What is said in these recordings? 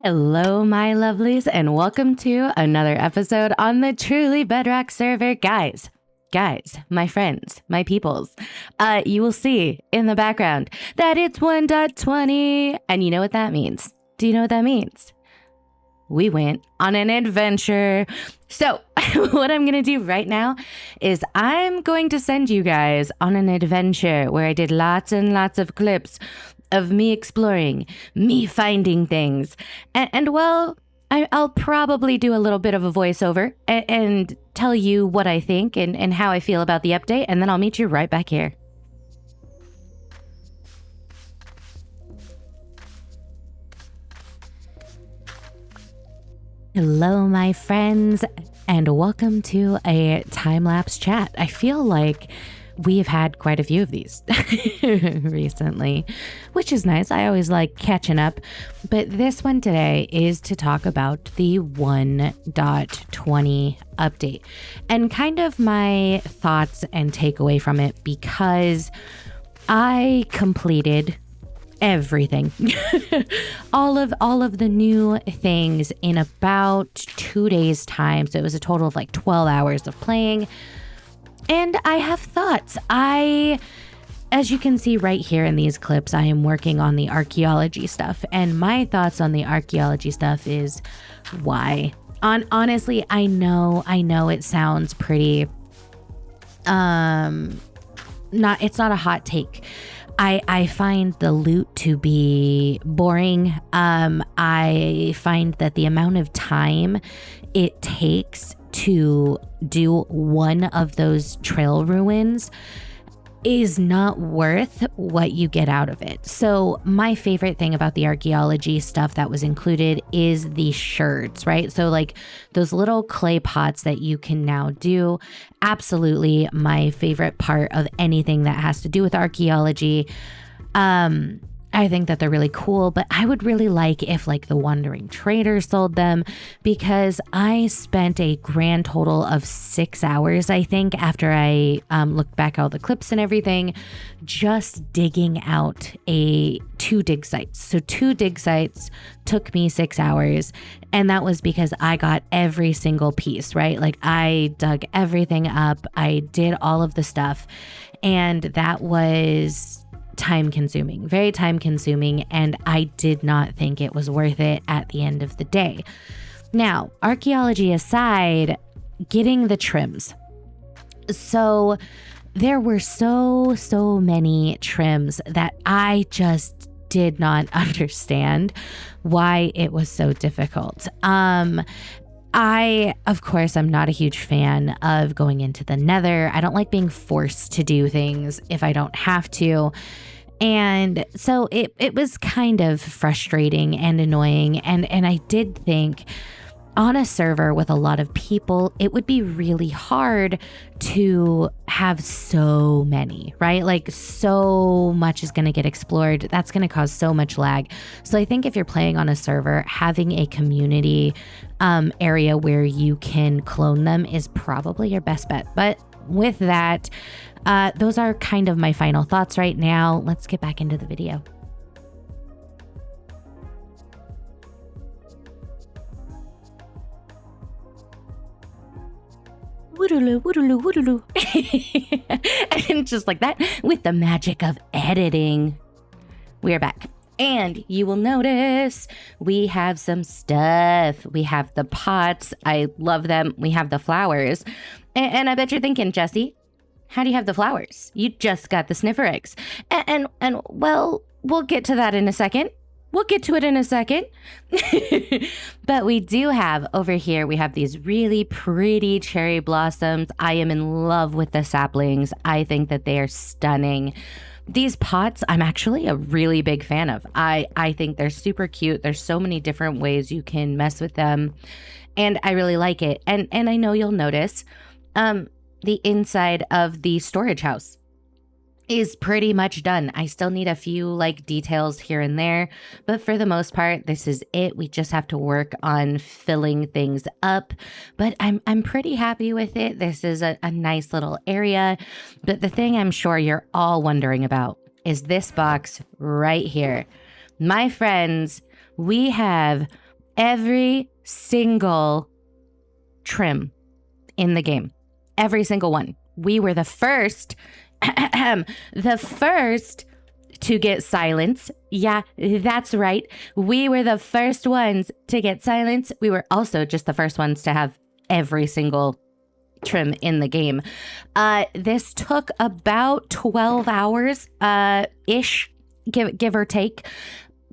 Hello, my lovelies, and welcome to another episode on the Truly Bedrock server. Guys, my friends, my peoples, you will see in the background that it's 1.20, and you know what that means. Do you know what that means? We went on an adventure. So what I'm going to do right now is I'm going to send you guys on an adventure where I did lots and lots of clips of me exploring, me finding things. And well, I'll probably do a little bit of a voiceover and tell you what I think and how I feel about the update. And then I'll meet you right back here. Hello, my friends, and welcome to a time-lapse chat. I feel like we've had quite a few of these recently, which is nice. I always like catching up, but this one today is to talk about the 1.20 update and kind of my thoughts and takeaway from it, because I completed everything all of the new things in about 2 days time. So it was a total of like 12 hours of playing, and I have thoughts. As you can see right here in these clips, I am working on the archaeology stuff, and my thoughts on the archaeology stuff is why. Honestly, I know it sounds pretty it's not a hot take. I find the loot to be boring. I find that the amount of time it takes to do one of those trail ruins is not worth what you get out of it. So my favorite thing about the archaeology stuff that was included is the sherds, right? So like those little clay pots that you can now do. Absolutely my favorite part of anything that has to do with archaeology. I think that they're really cool, but I would really like if like the Wandering Trader sold them, because I spent a grand total of 6 hours, I think, after I looked back at all the clips and everything, just digging out two dig sites. So 2 dig sites took me 6 hours, and that was because I got every single piece, right? Like I dug everything up, I did all of the stuff, and that was very time consuming, and I did not think it was worth it at the end of the day. Now, archaeology aside, getting the trims. So there were so many trims that I just did not understand why it was so difficult. Of course, I'm not a huge fan of going into the nether. I don't like being forced to do things if I don't have to. And so it was kind of frustrating and annoying. And I did think on a server with a lot of people, it would be really hard to have so many, right? Like so much is going to get explored. That's going to cause so much lag. So I think if you're playing on a server, having a community area where you can clone them is probably your best bet. But with that, those are kind of my final thoughts right now. Let's get back into the video. Woodaloo, woodaloo, woodaloo. And just like that, with the magic of editing, we are back. And you will notice we have some stuff. We have the pots. I love them. We have the flowers. And I bet you're thinking, Jessie, how do you have the flowers? You just got the sniffer eggs. And well, we'll get to that in a second. We'll get to it in a second. But we do have over here, we have these really pretty cherry blossoms. I am in love with the saplings. I think that they are stunning. These pots, I'm actually a really big fan of. I think they're super cute. There's so many different ways you can mess with them, and I really like it. And I know you'll notice the inside of the storage house is pretty much done. I still need a few like details here and there, but for the most part, this is it. We just have to work on filling things up, but I'm pretty happy with it. This is a nice little area, but the thing I'm sure you're all wondering about is this box right here. My friends, we have every single trim in the game. Every single one. We were the first, the first to get silence. Yeah, that's right. We were the first ones to get silence. We were also just the first ones to have every single trim in the game. This took about 12 hours ish, give or take.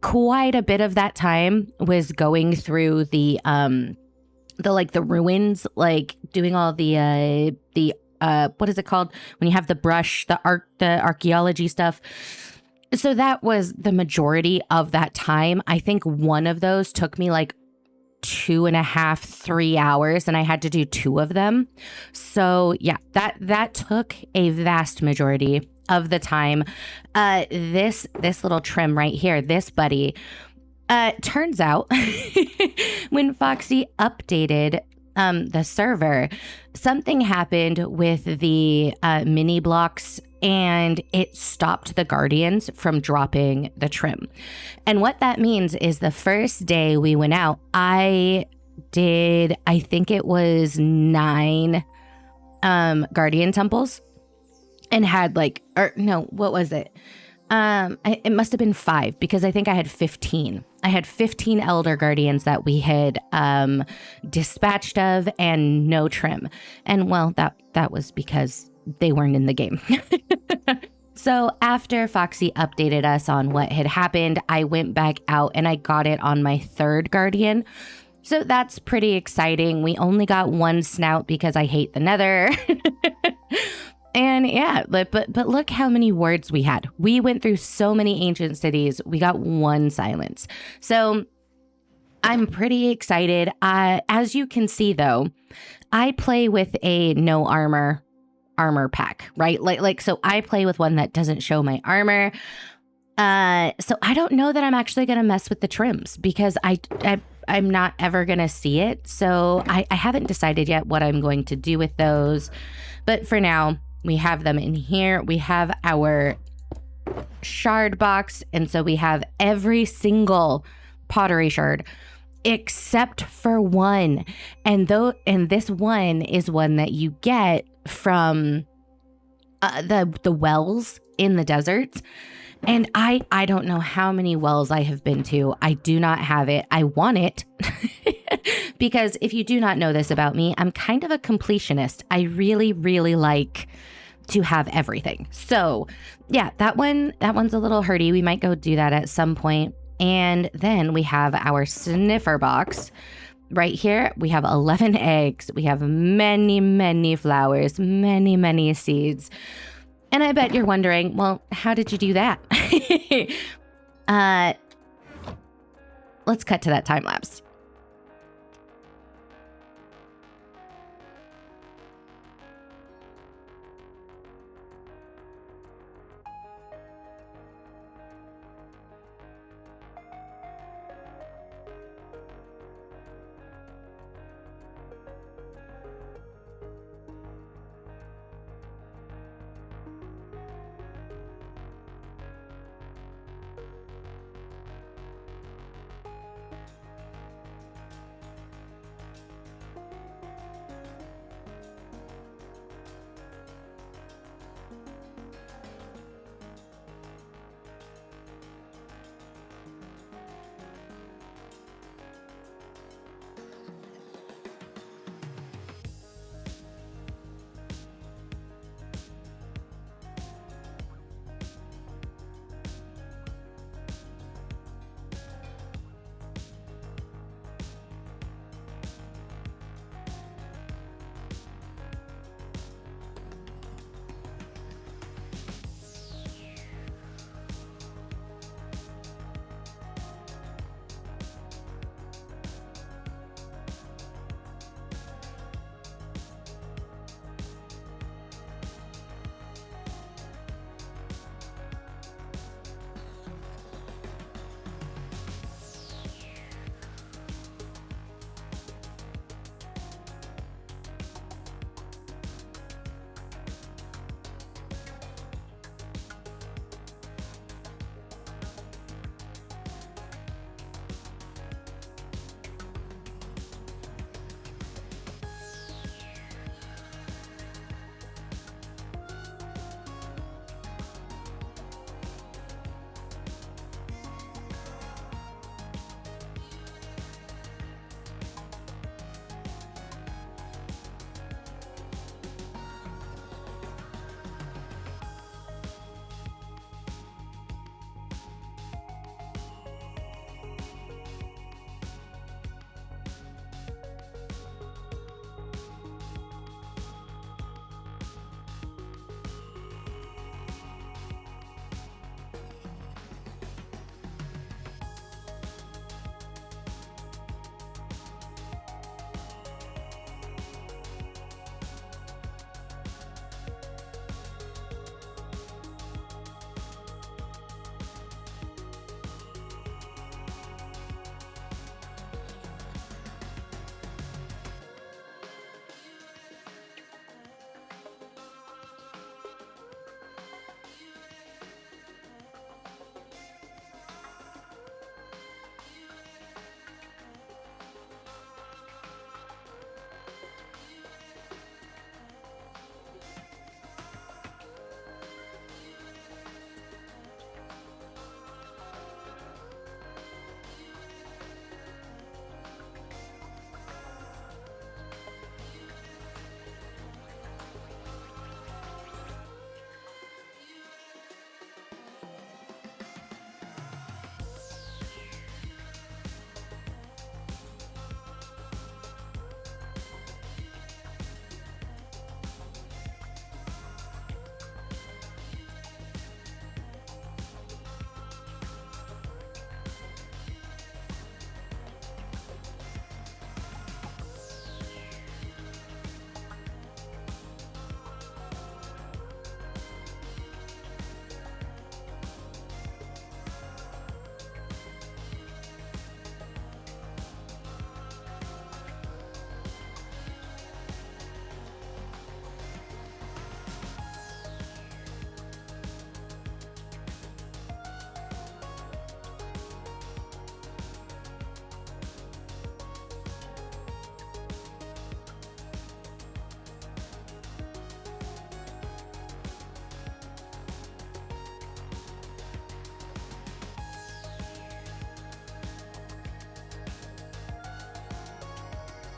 Quite a bit of that time was going through the ruins, like doing all the what is it called when you have the brush, the archaeology stuff. So that was the majority of that time. I think one of those took me like 2.5, 3 hours, and I had to do 2 of them. So yeah, that took a vast majority of the time. This little trim right here, this buddy, turns out when Foxy updated the server, something happened with the mini blocks, and it stopped the guardians from dropping the trim. And what that means is the first day we went out, I think it was 9 guardian temples, and had what was it? It must have been 5, because I think I had 15. I had 15 elder guardians that we had dispatched of, and no trim. And well, that was because they weren't in the game. So after Foxy updated us on what had happened, I went back out and I got it on my 3rd guardian. So that's pretty exciting. We only got 1 snout because I hate the nether. And yeah, but look how many words we had. We went through so many ancient cities. We got 1 silence. So I'm pretty excited. As you can see, though, I play with a no armor pack, right? So I play with one that doesn't show my armor. So I don't know that I'm actually going to mess with the trims, because I'm not ever going to see it. So I haven't decided yet what I'm going to do with those. But for now, we have them in here. We have our shard box. And so we have every single pottery shard except for 1. And this one is one that you get from the wells in the deserts. And I don't know how many wells I have been to. I do not have it. I want it. Because if you do not know this about me, I'm kind of a completionist. I really, really like to have everything. So yeah, that one's a little hurty. We might go do that at some point. And then we have our sniffer box. Right here, we have 11 eggs. We have many, many flowers, many, many seeds. And I bet you're wondering, well, how did you do that? Let's cut to that time lapse.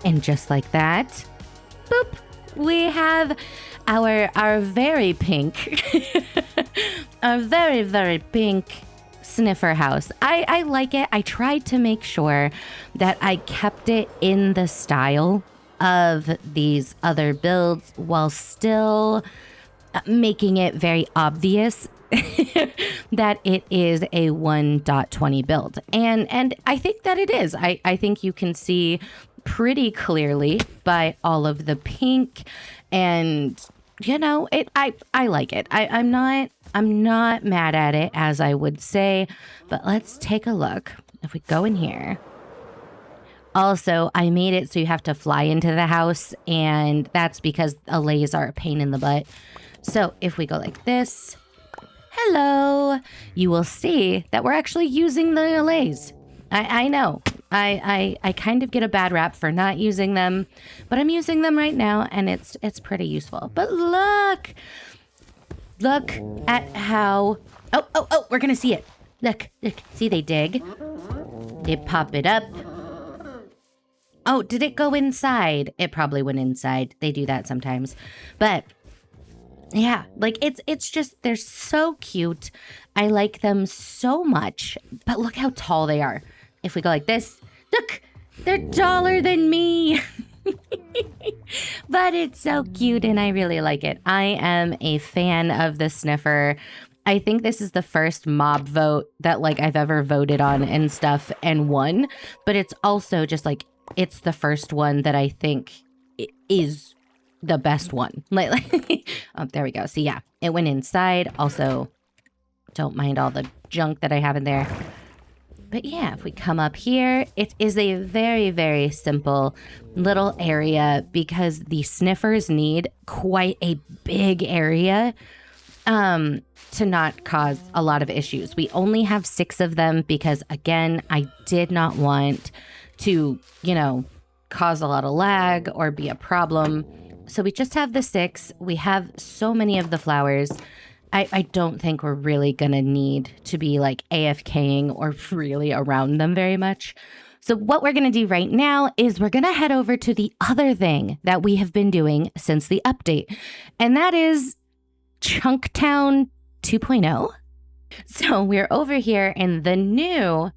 And just like that, boop, we have our very pink, our very, very pink Sniffer house. I like it. I tried to make sure that I kept it in the style of these other builds while still making it very obvious that it is a 1.20 build. And I think that it is. I think you can see pretty clearly by all of the pink, and you know, I like it. I'm not mad at it, as I would say, but let's take a look. If we go in here. Also, I made it so you have to fly into the house, and that's because allays are a pain in the butt. So if we go like this, hello, you will see that we're actually using the allays. I know. I kind of get a bad rap for not using them, but I'm using them right now, and it's pretty useful. But look at how, oh, we're gonna see it. Look, see, they dig. They pop it up. Oh, did it go inside? It probably went inside. They do that sometimes. But yeah, like it's just, they're so cute. I like them so much. But look how tall they are. If we go like this, look, they're taller than me. But it's so cute and I really like it. I am a fan of the Sniffer. I think this is the first mob vote that like I've ever voted on and stuff and won. But it's also just like, it's the first one that I think is the best one. Like oh, there we go. So yeah, it went inside. Also, don't mind all the junk that I have in there. But yeah, if we come up here, it is a very, very simple little area because the Sniffers need quite a big area to not cause a lot of issues. We only have 6 of them because, again, I did not want to, you know, cause a lot of lag or be a problem. So we just have the 6. We have so many of the flowers. I don't think we're really gonna need to be like AFKing or really around them very much. So what we're gonna do right now is we're gonna head over to the other thing that we have been doing since the update, and that is Chunktown 2.0. So we're over here in the new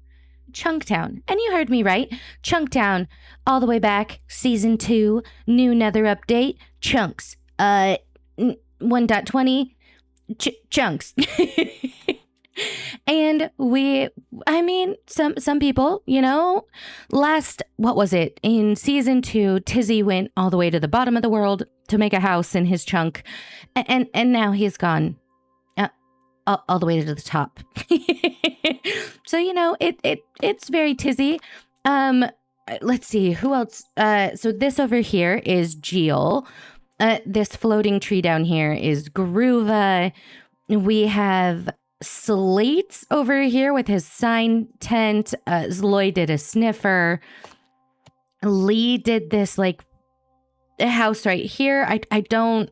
Chunktown, and you heard me right. Chunktown, all the way back, season 2, new Nether update, chunks, 1.20. Chunks. And I mean, some people, you know, what was it? In season 2, Tizzy went all the way to the bottom of the world to make a house in his chunk. And now he's gone all the way to the top. So, you know, it's very Tizzy. Let's see, who else? So this over here is Geel. This floating tree down here is Groova. We have Slates over here with his sign tent. Zloy did a Sniffer. Lee did this like house right here. I don't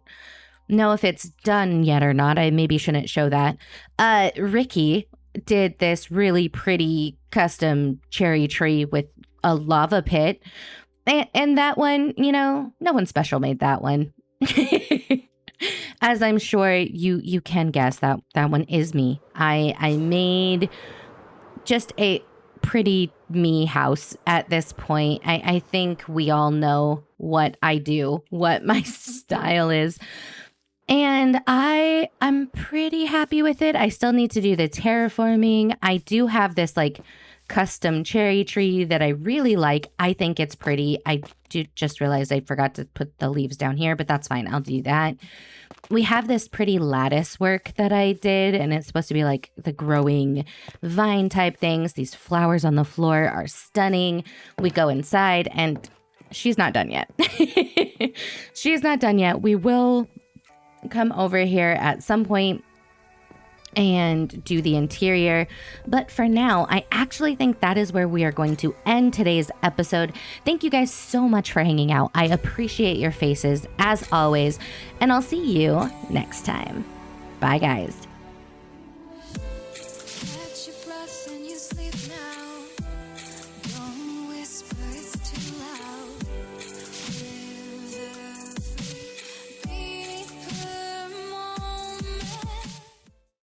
know if it's done yet or not. I maybe shouldn't show that. Ricky did this really pretty custom cherry tree with a lava pit. And that one, you know, no one special made that one. As I'm sure you can guess, that one is me. I made just a pretty me house at this point. I think we all know what I do, what my style is. And I'm pretty happy with it. I still need to do the terraforming. I do have this like custom cherry tree that I really like. I think it's pretty. I just realized I forgot to put the leaves down here, but that's fine. I'll do that. We have this pretty lattice work that I did, and it's supposed to be like the growing vine type things. These flowers on the floor are stunning. We go inside, and she's not done yet. She's not done yet. We will come over here at some point and do the interior. But for now, I actually think that is where we are going to end today's episode. Thank you guys so much for hanging out. I appreciate your faces as always, and I'll see you next time. Bye, guys. Catch your breath and you sleep now.